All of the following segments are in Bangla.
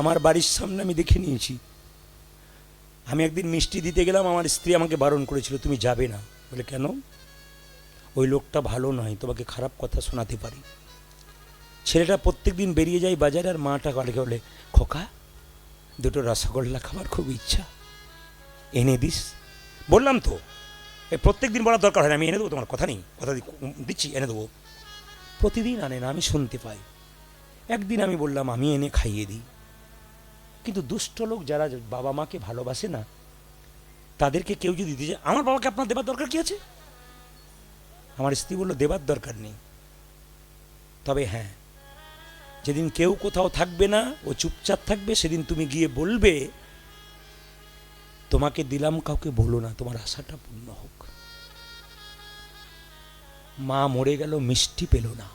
আমার বাড়ির সামনে আমি দেখে নিয়েছি। আমি একদিন মিষ্টি দিতে গেলাম, আমার স্ত্রী আমাকে বারণ করেছিল তুমি যাবে না। বলে কেন? ওই লোকটা ভালো নয়, তোমাকে খারাপ কথা শোনাতে পারি। ছেলেটা প্রত্যেক দিন বেরিয়ে যায় বাজারে, আর মাটা কালকে বলে খোকা দুটো রসগোল্লা খাবার খুব ইচ্ছা, এনে দিস। বললাম তো এই প্রত্যেক দিন বলার দরকার হয় না, আমি এনে দেবো, তোমার কথা নেই, কথা দিচ্ছি এনে দেবো। প্রতিদিন আনে না, আমি শুনতে পাই। একদিন আমি বললাম আমি এনে খাইয়ে দিই। কিন্তু দুষ্ট লোক যারা বাবা মাকে ভালোবাসে না, তাদেরকে কেউ যদি দিতে যায়, আমার বাবাকে আপনার দেবার দরকার কি আছে? আমার স্ত্রী বলল দেবার দরকার নেই, তবে হ্যাঁ যেদিন কেউ কোথাও থাকবে না, ও চুপচাপ থাকবে, সেদিন তুমি গিয়ে বলবে তোমাকে দিলাম, কাউকে বলো না, তোমার আশাটা পূর্ণ হোক। মা মরে গেল, মিষ্টি পেল না,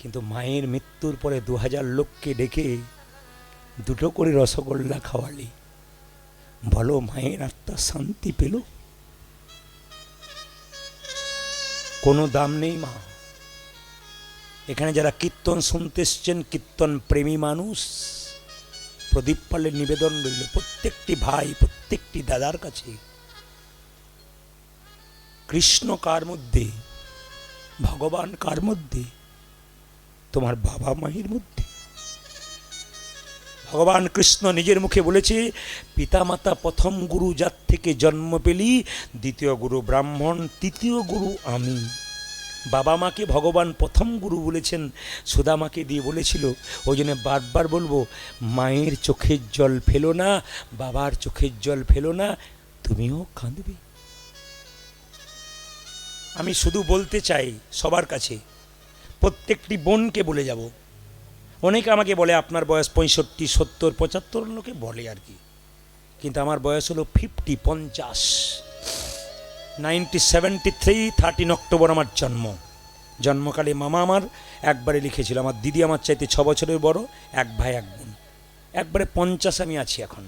কিন্তু মায়ের মৃত্যুর পরে 2000 লোককে ডেকে দুটো করে রসগোল্লা খাওয়ালি, বলো মায়ের আত্মা শান্তি পেল? কোনো দাম নেই মা। এখানে যারা কীর্তন শুনতে এসছেন, কীর্তন প্রেমী মানুষ, প্রদীপ পালের নিবেদন রইল প্রত্যেকটি ভাই, প্রত্যেকটি দাদার কাছে, কৃষ্ণ কার মধ্যে, ভগবান কার মধ্যে? তোমার বাবা মায়ের মধ্যে। ভগবান কৃষ্ণ নিজের মুখে বলেছে পিতামাতা প্রথম গুরু, যার থেকে জন্ম পেলি, দ্বিতীয় গুরু ব্রাহ্মণ, তৃতীয় গুরু আমি। বাবা মাকে ভগবান প্রথম গুরু বলেছেন, সুদামাকে দিয়ে বলেছিল। ওই জন্য বারবার বলবো, মায়ের চোখের জল ফেলো না, বাবার চোখের জল ফেলো না, তুমিও কাঁদবে। আমি শুধু বলতে চাই সবার কাছে, প্রত্যেকটি বোনকে বলে যাব। অনেকে আমাকে বলে আপনার বয়স 65, 70, 75, লোকে বলে আর কি, কিন্তু আমার বয়স হলো 50। 1973 13 অক্টোবর আমার জন্মকালে মামা আমার একবারে লিখেছিল, আমার দিদি আমার চাইতে 6 বছরের বড়, এক ভাই এক বোন, একবারে 50 আমি আছি এখন।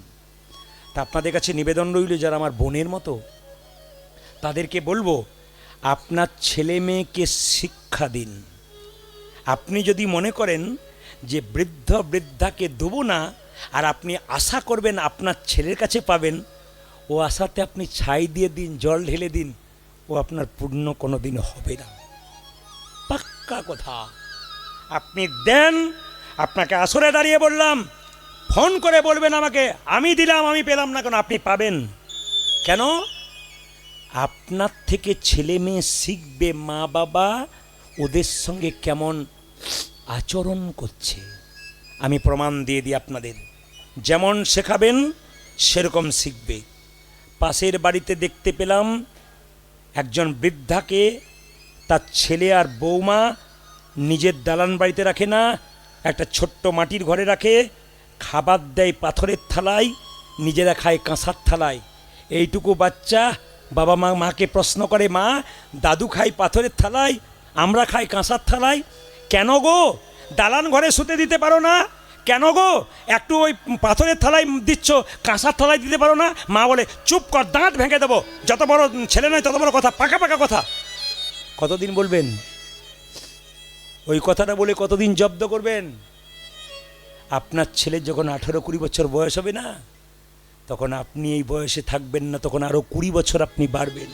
তা আপনাদের কাছে নিবেদন রইল, যারা আমার বোনের মতো, তাদেরকে বলবো আপনার ছেলে মেয়েকে শিক্ষা দিন। আপনি যদি মনে করেন যে বৃদ্ধাকে দেবো না, আর আপনি আশা করবেন আপনার ছেলের কাছে পাবেন, ও আশাতে আপনি ছাই দিয়ে দিন, জল ঢেলে দিন, ও আপনার পূর্ণ কোনো দিন হবে না। পাক্কা কথা। আপনি দেন, আপনাকে আসরে দাঁড়িয়ে বললাম, ফোন করে বলবেন আমাকে, আমি দিলাম, আমি পেলাম না কেন, আপনি পাবেন। কেন? আপনার থেকে ছেলে মেয়ে শিখবে মা বাবা ওদের সঙ্গে কেমন আচরণ করছে। আমি প্রমাণ দিয়ে দিই আপনাদের, যেমন শেখাবেন সেরকম শিখবে। পাশের বাড়িতে দেখতে পেলাম একজন বৃদ্ধাকে তার ছেলে আর বৌমা নিজের দালান বাড়িতে রাখে না, একটা ছোট্ট মাটির ঘরে রাখে, খাবার দেয় পাথরের থালায়, নিজেরা খায় কাঁসার থালায়। এইটুকু বাচ্চা বাবা মাকে প্রশ্ন করে, মা দাদু খাই পাথরের থালায়, আমরা খাই কাঁসার থালায়, কেন গো দালান ঘরে শুতে দিতে পারো না? কেন গো একটু ওই পাথরের থালায় দিচ্ছ, কাঁসার থালায় দিতে পারো না? মা বলে চুপ কর, দাঁত ভেঙে দেবো, যত বড় ছেলে নয় তত বড় কথা, পাকা পাকা কথা। কতদিন বলবেন ওই কথাটা? বলে কতদিন জব্দ করবেন? আপনার ছেলে যখন 18-20 বছর বয়স হবে না, তখন আপনি এই বয়সে থাকবেন না, তখন আরও 20 বছর আপনি বাড়বেন,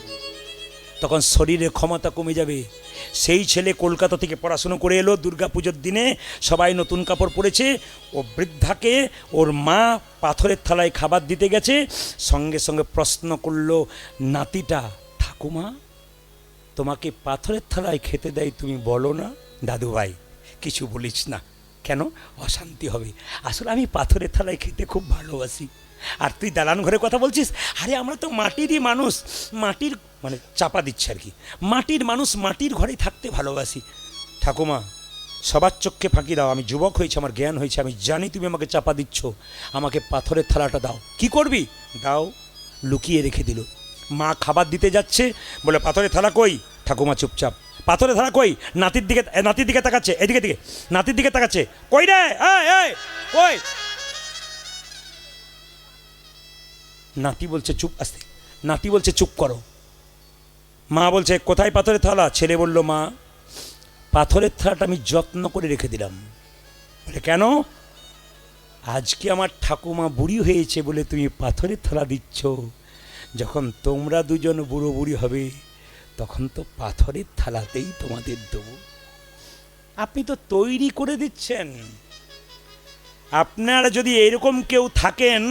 তখন শরীরের ক্ষমতা কমে যাবে। সেই ছেলে কলকাতা থেকে পড়াশুনো করে এলো, দুর্গাপুজোর দিনে সবাই নতুন কাপড় পরেছে, ও বৃদ্ধাকে ওর মা পাথরের থালায় খাবার দিতে গেছে, সঙ্গে সঙ্গে প্রশ্ন করলো নাতিটা, ঠাকুমা তোমাকে পাথরের থালায় খেতে দেয়, তুমি বলো না? দাদু ভাই কিছু বলিস না, কেন? অশান্তি হবে। আসলে আমি পাথরের থালায় খেতে খুব ভালোবাসি, আর তুই দালান ঘরে কথা বলছিস। আরে আমরা তো মাটিরই মানুষ, মাটির মানে চাপা দিচ্ছে আর কি, মাটির মানুষ, মাটির ঘরেই থাকতে ভালোবাসি। ঠাকুমা সবার চোখে ফাঁকি দাও, আমি যুবক হয়েছি, আমার জ্ঞান হয়েছে, আমি জানি তুমি আমাকে চাপা দিচ্ছ, আমাকে পাথরের থালাটা দাও। কি করবি? দাও। লুকিয়ে রেখে দিল। মা খাবার দিতে যাচ্ছে, বলে পাথরের থালা কই? ঠাকুমা চুপচাপ। পাথরের থালা কই? নাতির দিকে তাকাচ্ছে, এদিকে দিকে নাতির দিকে তাকাচ্ছে, কই রে কই? নাতি বলছে চুপ, আসতে। নাতি বলছে চুপ করো। মা বলছে কোথায় পাথরের থালা? ছেলে বলল মা পাথরের থালাটা আমি যত্ন করে রেখে দিলাম। বলে কেন? আজকে আমার ঠাকুমা বুড়ি হয়েছে বলে তুমি পাথরের থালা দিচ্ছ, যখন তোমরা দুজন বুড়ো বুড়ি হবে তখন তো পাথরের থালাতেই তোমাদের দেবো। আপনি তো তৈরি করে দিচ্ছেন। আপনারা যদি এরকম কেউ থাকেন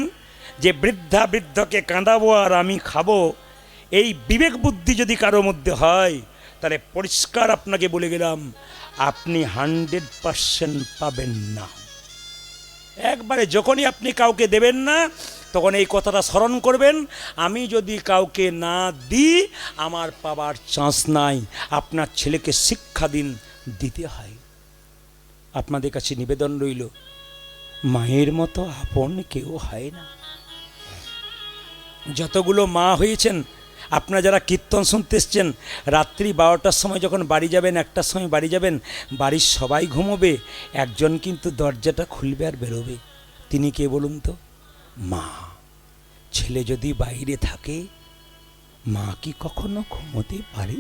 যে বৃদ্ধা বৃদ্ধকে কাঁদাবো আর আমি খাবো, এই বিবেক বুদ্ধি যদি কারোর মধ্যে হয়, তাহলে পরিষ্কার আপনাকে বলে গেলাম, আপনি 100% পাবেন না। একবারে যখনই আপনি কাউকে দেবেন না, তখন এই কথাটা স্মরণ করবেন, আমি যদি কাউকে না দিই আমার পাবার চান্স নাই। আপনার ছেলেকে শিক্ষা দিন, দিতে হয়। আপনাদের কাছে নিবেদন রইল, মায়ের মতো আপন কেউ হয় না। যতগুলো মা হয়েছেন, আপনারা যারা কীর্তন শুনতে এসছেন, রাত্রি 12টার সময় যখন বাড়ি যাবেন, 1টার সময় বাড়ি যাবেন, বাড়ির সবাই ঘুমোবে, একজন কিন্তু দরজাটা খুলবে আর বেরোবে। তিনি কে বলুন তো? মা। ছেলে যদি বাইরে থাকে, মা কি কখনো ঘুমোতে পারে?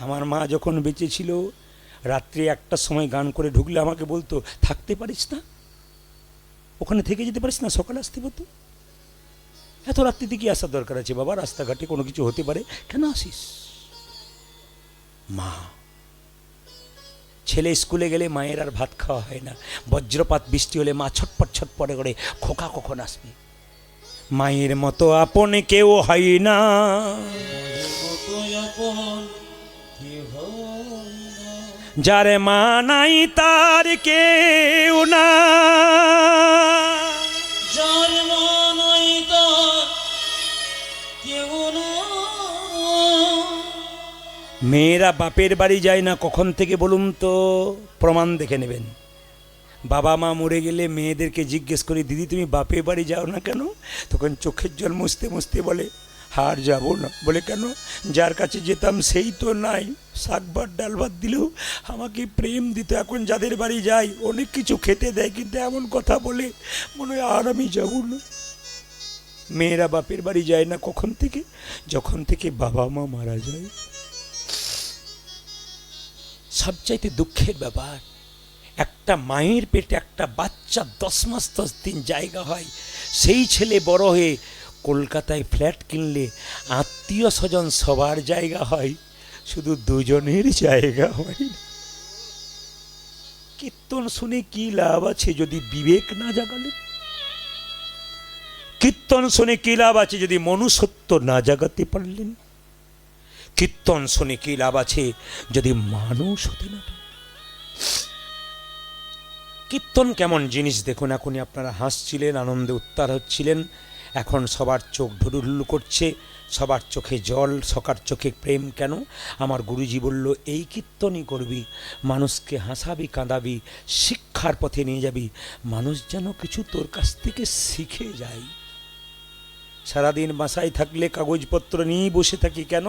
আমার মা যখন বেঁচে ছিল, রাত্রি 1টার সময় গান করে ঢুকলে আমাকে বলতো, থাকতে পারিস না, ওখানে থেকে যেতে পারিস না, সকালে আসতে হতো। এত রাত্রিতে কি আসার দরকার আছে বাবা? রাস্তাঘাটে কোনো কিছু হতে পারে, কেন আসিস? মা। ছেলে স্কুলে গেলে মায়ের আর ভাত খাওয়া হয় না। বজ্রপাত বৃষ্টি হলে মা ছটপট ছটপট করে, খোকা কখন আসবে? মায়ের মতো আপন কেউ হয় না, যার মা নাই তার কেউ না, যার মা নাই তার কেউ না। মেয়েরা বাপের বাড়ি যায় না কখন থেকে বলুন তো? প্রমাণ দেখে নেবেন। বাবা মা মরে গেলে মেয়েদেরকে জিজ্ঞেস করি, দিদি তুমি বাপের বাড়ি যাও না কেন? তখন চোখের জল মুছতে মুছতে বলে, আর যাবো না। বলে কেন? যার কাছে যেতাম সেই তো নাই, শাক ভাত ডাল ভাত দিলেও আমাকে প্রেম দিত। এখন যাদের বাড়ি যাই অনেক কিছু খেতে দেয়, কিন্তু এমন কথা বলে মনে হয় আর আমি যাবো না। মেয়েরা বাপের বাড়ি যায় না কখন থেকে? যখন থেকে বাবা মা মারা যায়। সবচাইতে দুঃখের ব্যাপার, একটা মায়ের পেটে একটা বাচ্চা 10 মাস 10 দিন জায়গা হয়, সেই ছেলে বড় হয়ে কলকাতায় ফ্ল্যাট কিনলে আত্মীয় স্বজন সবার জায়গা হয়, শুধু দুজনের জায়গা হয়। কীর্তন শুনে কি লাভ আছে যদি বিবেক না জাগালেন? কীর্তন শুনে কি লাভ আছে যদি মনুষ্যত্ব না জাগাতে পারলেন? কীর্তন শুনে কি লাভ আছে যদি মানুষ হতে না পারেন? কীর্তন কেমন জিনিস দেখুন। এখনই আপনারা হাসছিলেন, আনন্দে উত্তাল হচ্ছিলেন, এখন সবার চোখ ঢুলুঢুলু করছে, সবার চোখে জল, সবার চোখে প্রেম। কেন? আমার গুরুজি বলল, এই কীর্তনই করবি, মানুষকে হাসাবি, কাঁদাবি, শিক্ষার পথে নিয়ে যাবি, মানুষ যেন কিছু তোর কাছ থেকে শিখে যায়। সারাদিন বাসায় থাকলে কাগজপত্র নিয়েই বসে থাকি কেন?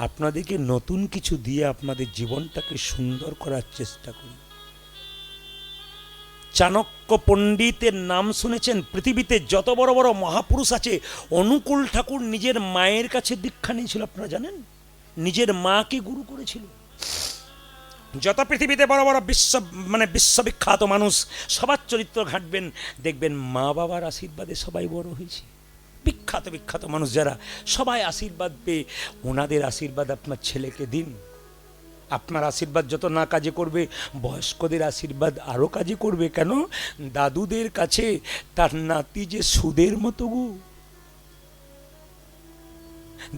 আপনাদেরকে নতুন কিছু দিয়ে আপনাদের জীবনটাকে সুন্দর করার চেষ্টা করি। চাণক্য পণ্ডিতের নাম শুনেছেন? পৃথিবীতে যত বড় বড় মহাপুরুষ আছে, অনুকূল ঠাকুর নিজের মায়ের কাছে দীক্ষা নিয়েছিল, আপনারা জানেন? নিজের মাকে গুরু করেছিল। যত পৃথিবীতে বড় বড় বিশ্ববিখ্যাত মানুষ, সবার চরিত্র ঘাঁটবেন, দেখবেন মা বাবার আশীর্বাদে সবাই বড় হয়েছে। বিখ্যাত বিখ্যাত মানুষ যারা, সবাই আশীর্বাদ পেয়ে, ওনাদের আশীর্বাদ আপনার ছেলেকে দিন। আপনার আশীর্বাদ যত না কাজে করবে, বয়স্কদের আশীর্বাদ আরও কাজে করবে। কেন? দাদুদের কাছে তার নাতি যে সুদের মতো গো।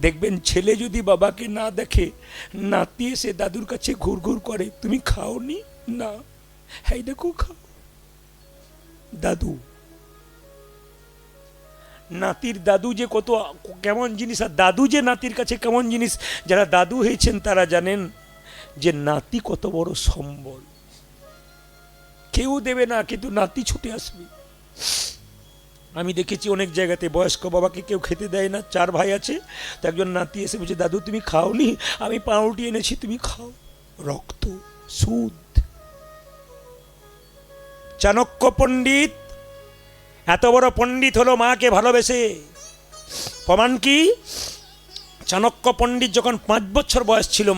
দেখবেন ছেলে যদি বাবাকে না দেখে, নাতি এসে দাদুর কাছে ঘুর ঘুর করে, তুমি খাওনি? না, হ্যাঁ দেখো খাও। দাদু, নাতির দাদু যে কত কেমন জিনিস, আর দাদু যে নাতির কাছে কেমন জিনিস, যারা দাদু হয়েছেন তারা জানেন যে নাতি কত বড় সম্বল। কেউ দেবে না, কিন্তু নাতি ছুটে আসবে। আমি দেখেছি অনেক জায়গাতে বয়স্ক বাবাকে কেউ খেতে দেয় না, 4 ভাই আছে, তো একজন নাতি এসে বলছে, দাদু তুমি খাওনি? আমি পাউরুটি এনেছি, তুমি খাও। রক্ত, সুদ। চাণক্য পণ্ডিত এত বড় পণ্ডিত হলো মাকে ভালোবেসে। প্রমাণ কি? চাণক্য পণ্ডিত যখন 5 বছর বয়স ছিল,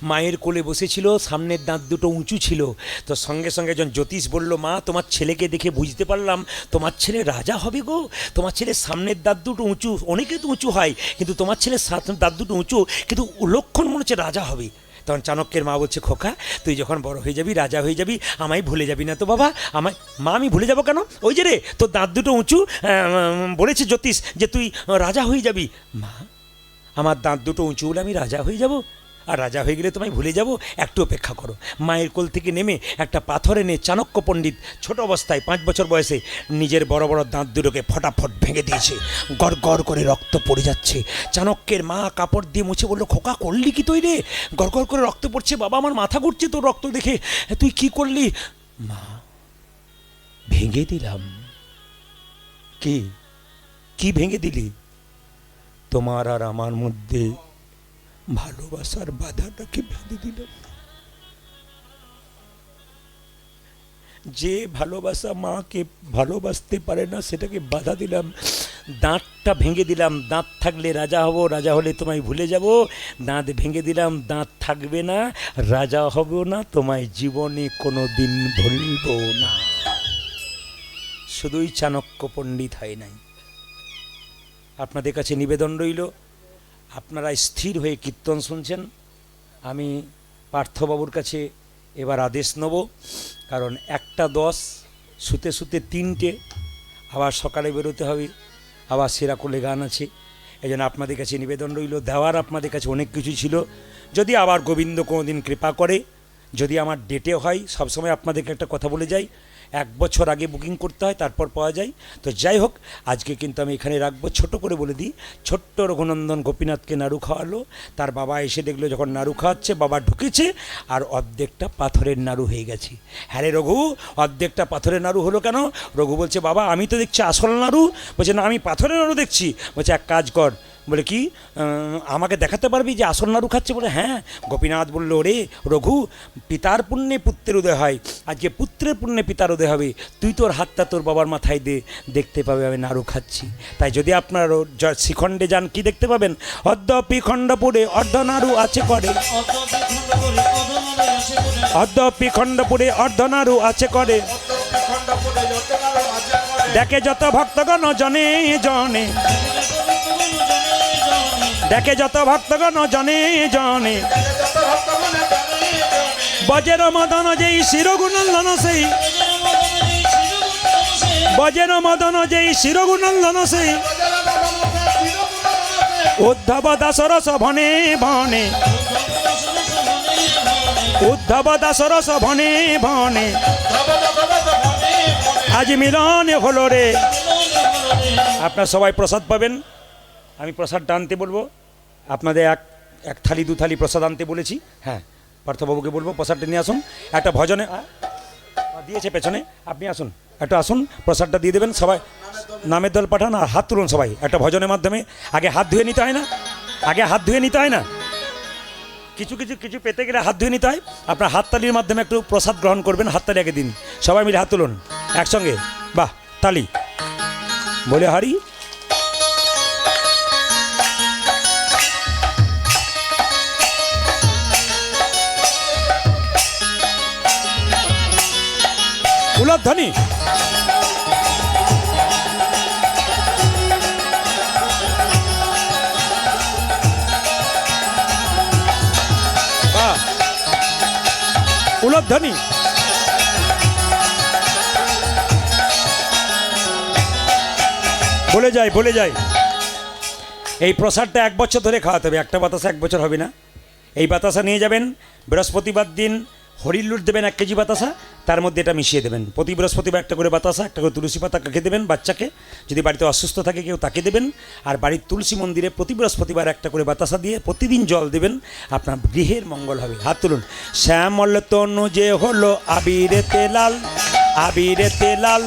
মায়ের কোলে বসেছিল, সামনের দাঁত দুটো উঁচু ছিল। তো সঙ্গে সঙ্গে একজন জ্যোতিষ বলল, মা তোমার ছেলেকে দেখে বুঝতে পারলাম তোমার ছেলে রাজা হবে গো। তোমার ছেলের সামনের দাঁত দুটো উঁচু, অনেকে তো উঁচু হয়, কিন্তু তোমার ছেলের দাঁত দুটো উঁচু, কিন্তু লক্ষণ মনে হচ্ছে রাজা হবে। তখন চাণক্যের মা বলছে, খোকা তুই যখন বড় হয়ে যাবি, রাজা হয়ে যাবি, আমায় ভুলে যাবি না তো বাবা? আমায়? মা আমি ভুলে যাবো কেন? ওই যে রে তোর দাঁত দুটো উঁচু, বলেছে জ্যোতিষ যে তুই রাজা হয়ে যাবি। মা আমার দাঁত দুটো উঁচু হলে আমি রাজা হয়ে যাব? আর রাজা হয়ে গেলে তোমায় ভুলে যাব? একটু অপেক্ষা করো। মায়ের কোল থেকে নেমে একটা পাথর এনে চাণক্য পণ্ডিত ছোট অবস্থায় 5 বছর বয়সে নিজের বড় বড় দাঁত দুটোকে ফটাফট ভেঙে দিয়েছে। গড় গড় করে রক্ত পড়ে যাচ্ছে। চাণক্যের মা কাপড় দিয়ে মুছে বলল, খোকা করলি কি তুই রে? গড় গড় করে রক্ত পড়ছে, বাবা আমার মাথা ঘুরছে তোর রক্ত দেখে। তুই কি করলি? মা ভেঙে দিলাম। কি কি ভেঙে দিলি? তোমার আর আমার মধ্যে ভালোবাসার বাধাটাকে বেঁধে দিলাম। যে ভালোবাসা মাকে ভালোবাসতে পারে না সেটাকে বাধা দিলাম। দাঁতটা ভেঙে দিলাম। দাঁত থাকলে রাজা হব, রাজা হলে তোমায় ভুলে যাব। দাঁত ভেঙে দিলাম, দাঁত থাকবে না, রাজা হব না, তোমায় জীবনে কোনো দিন ভুলব না। শুধুই চাণক্য পণ্ডিত হয় নাই। আপনাদের কাছে নিবেদন রইল, আপনারা স্থির হয়ে কীর্তন শুনছেন। আমি পার্থবাবুর কাছে এবার আদেশ নেব, কারণ 1:10, শুতে শুতে 3টে, আবার সকালে বেরোতে হবে, আবার সেরাকুলে গান আছে। এই জন্য আপনাদের কাছে নিবেদন রইল, দেওয়ার আপনাদের কাছে অনেক কিছু ছিল। যদি আবার গোবিন্দ কোনো দিন কৃপা করে, যদি আমার ডেটে হয়, সবসময় আপনাদেরকে একটা কথা বলে যাই, 1 বছর আগে বুকিং করতে হয়, তারপর পাওয়া যায়। তো যাই হোক, আজকে কিন্তু আমি এখানে রাখবো। ছোট করে বলে দিই, ছোট্ট রঘুনন্দন গোপীনাথকে নাড়ু খাওয়ালো। তার বাবা এসে দেখলো যখন নাড়ু খাওয়াচ্ছে, বাবা ঢুকেছে আর অর্ধেকটা পাথরের নাড়ু হয়ে গেছে। হ্যাঁ রে রঘু, অর্ধেকটা পাথরের নাড়ু হলো কেন? রঘু বলছে, বাবা আমি তো দেখছি আসল নাড়ু। বলছে, না আমি পাথরের নাড়ু দেখছি। বলছে, এক কাজ কর। বলে, কি? আমাকে দেখাতে পারবি যে আসল নাড়ু খাচ্ছে? বলে, হ্যাঁ। গোপীনাথ বলল, রে রঘু, পিতার পুণ্যে পুত্রের উদয় হয়, আজকে পুত্রের পুণ্যে পিতার উদয় হবে। তুই তোর হাতটা তোর বাবার মাথায় দে, দেখতে পাবে আমি নাড়ু খাচ্ছি। তাই যদি আপনার শ্রীখণ্ডে যান, কি দেখতে পাবেন? অদ্যপি খণ্ডপুরে অর্ধ নাড়ু আছে করে, অদ্যপি খণ্ডপুরে অর্ধ নাড়ু আছে করে, দেখে যত ভক্তগণ জনে জনে, দেখে যত ভক্তগণ জনে জনে, বজের মদন যেই শিরগুনন্দন সেই, বজের মদন যেই শিরগুনন্দন সেই, উদ্ধব দাসরস ভনে ভনে, উদ্ধব দাসরস ভনে ভনে, আজ মিলনে হলো রে। আপনারা সবাই প্রসাদ পাবেন। আমি প্রসাদটা আনতে বলবো, আপনাদের এক থালি 2 থালি প্রসাদ আনতে বলেছি। হ্যাঁ, পার্থবাবুকে বলবো প্রসাদটা নিয়ে আসুন। একটা ভজনে দিয়েছে পেছনে, আপনি আসুন, একটা আসুন, প্রসাদটা দিয়ে দেবেন। সবাই নামের দল পাঠান আর হাত তুলুন সবাই একটা ভজনের মাধ্যমে। আগে হাত ধুয়ে নিতে হয় না? আগে হাত ধুয়ে নিতে হয় না? কিছু কিছু কিছু পেতে গেলে হাত ধুয়ে নিতে হয়। আপনার হাততালির মাধ্যমে একটু প্রসাদ গ্রহণ করবেন। হাততালি আগে দিন, সবাই মিলে হাত তুলুন একসঙ্গে। বাহ, তালি বলে হারি। উলধ্বনি। উলধ্বনি। বলে যাই বলে যাই, এই প্রসাদটা 1 বছর ধরে খাওয়াতে হবে। একটা বাতাসা 1 বছর হবে না। এই বাতাসা নিয়ে যাবেন, বৃহস্পতিবার দিন হরির লুট দেবেন 1 কেজি বাতাসা, তার মধ্যে এটা মিশিয়ে দেবেন। প্রতি বৃহস্পতিবার একটা করে বাতাসা, একটা করে তুলসী পাতা কেটে দেবেন বাচ্চাকে। যদি বাড়িতে অসুস্থ থাকে কেউ তাকে দেবেন। আর বাড়ির তুলসী মন্দিরে প্রতি বৃহস্পতিবার একটা করে বাতাসা দিয়ে প্রতিদিন জল দেবেন, আপনার গৃহের মঙ্গল হবে। হাত তুলুন। শ্যামল তনু যে হলো আবিরেতে লাল, আবিরেতে লাল,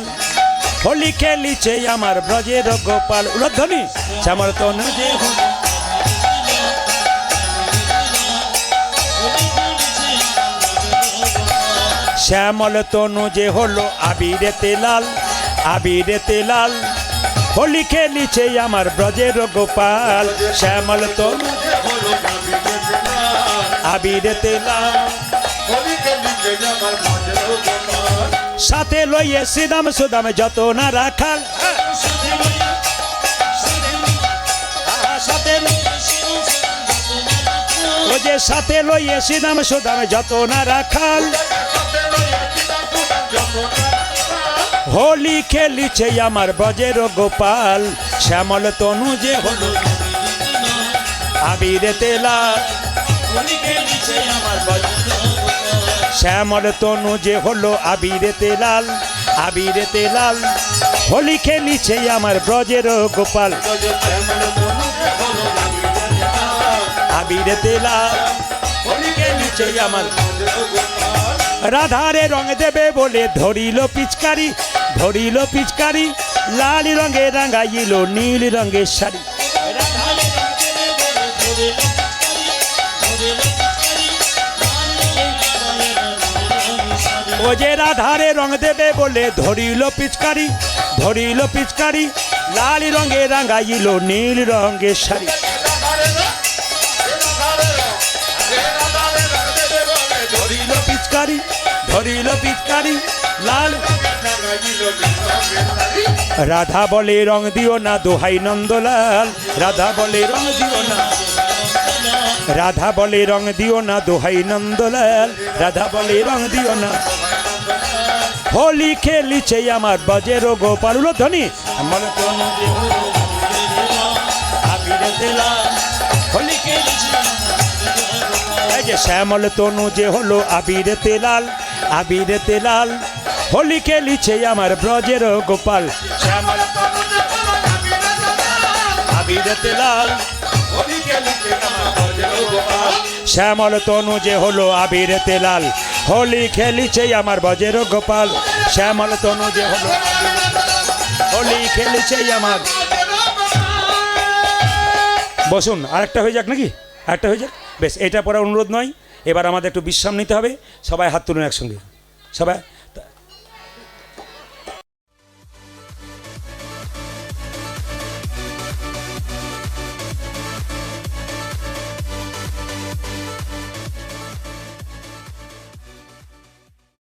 হোলি খেলিছে আমার ব্রজের গোপাল। উলধ্বনি। শ্যামল তনু যে হলো, শ্যামল তনু যে হলো আবিরেতে লাল, আবিরেতে লাল, হোলি খেলিছে আমার ব্রজের গোপাল শ্যামল তনু আবিরেতে লাল সাথে লইয়ে শ্রীদাম সুদাম যত না রাখাল ও যে সাথে লইয়ে শ্রীদাম সুদাম যত না রাখাল হোলি খেলিছে আমার ব্রজের গোপাল শ্যামল তনু যে হলো আবিরেতে লাল শ্যামল তনু যে হলো আবিরেতে লাল আবিরেতে লাল হোলি খেলিছে আমার ব্রজের গোপাল আবিরেতে লাল হোলি খেলিছে আমার রাধারে রং দেবে বলে ধরিল পিচকারি লাল রঙে রাঙাইল নীল রঙের শাড়ি ও যে রাধারে রং দেবে বলে ধরিল পিচকারি লাল রঙে রাঙাইল নীল রঙের শাড়ি ধরিল পিচকারি লাল রাধা বলে রং দিও না দোহাই নন্দলাল রাধা বলে রং দিও না দোহাই নন্দলাল রাধা বলে রং দিও না হোলি খেলিছে আমার ব্রজের গোপাল ধ্বনি হোলি খেলিছে যে শ্যামল তনু যে হলো আবিরেতে লাল হোলি খেলিছে আমার ব্রজের গোপাল শ্যামল আবিরেতে লাল শ্যামল তনু যে হলো আবিরেতে লাল হোলি খেলিছে আমার ব্রজের গোপাল শ্যামল তনু যে হলো হোলি খেলিছে আমার বসুন আরেকটা হয়ে যাক নাকি আরেকটা হয়ে যাক বেশ এটা পরে অনুরোধ নয় এবার আমাদের একটু বিশ্রাম নিতে হবে সবাই হাত তুলুন একসঙ্গে সবাই